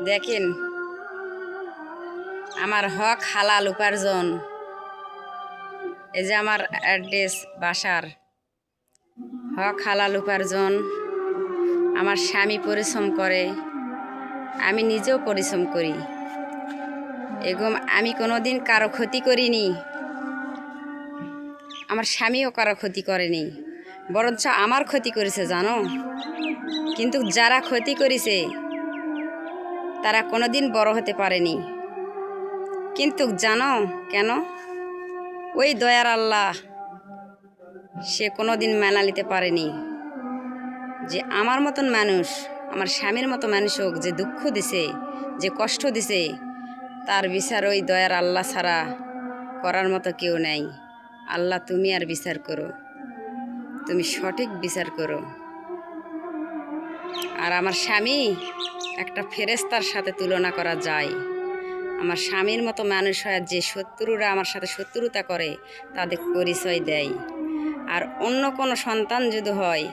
দেখেন আমার হক হালাল উপার্জন। এই যে আমার অ্যাড্রেস বাসার হক হালাল উপার্জন। আমার স্বামী পরিশ্রম করে, আমি নিজেও পরিশ্রম করি। এরকম আমি কোনোদিন কারো ক্ষতি করিনি, আমার স্বামীও কারো ক্ষতি করেনি, বরঞ্চ আমার ক্ষতি করেছে জানো। কিন্তু যারা ক্ষতি করেছে তারা কোনোদিন বড় হতে পারেনি। কিন্তু জানো কেন? ওই দয়ার আল্লাহ সে কোনোদিন মেনে নিতে পারেনি যে আমার মতন মানুষ, আমার স্বামীর মতো মানুষ হোক, যে দুঃখ দিছে, যে কষ্ট দিছে, তার বিচার ওই দয়ার আল্লাহ ছাড়া করার মতো কেউ নেই। আল্লাহ তুমি আর বিচার করো, তুমি সঠিক বিচার করো। আর আমার স্বামী একটা ফেরেশতার সাথে তুলনা করা যায়। আমার স্বামীর মতো মানুষ হয়, যে শত্রুরা আমার সাথে শত্রুতা করে তাদের পরিচয় দেয়। আর অন্য কোনো সন্তান যদি হয়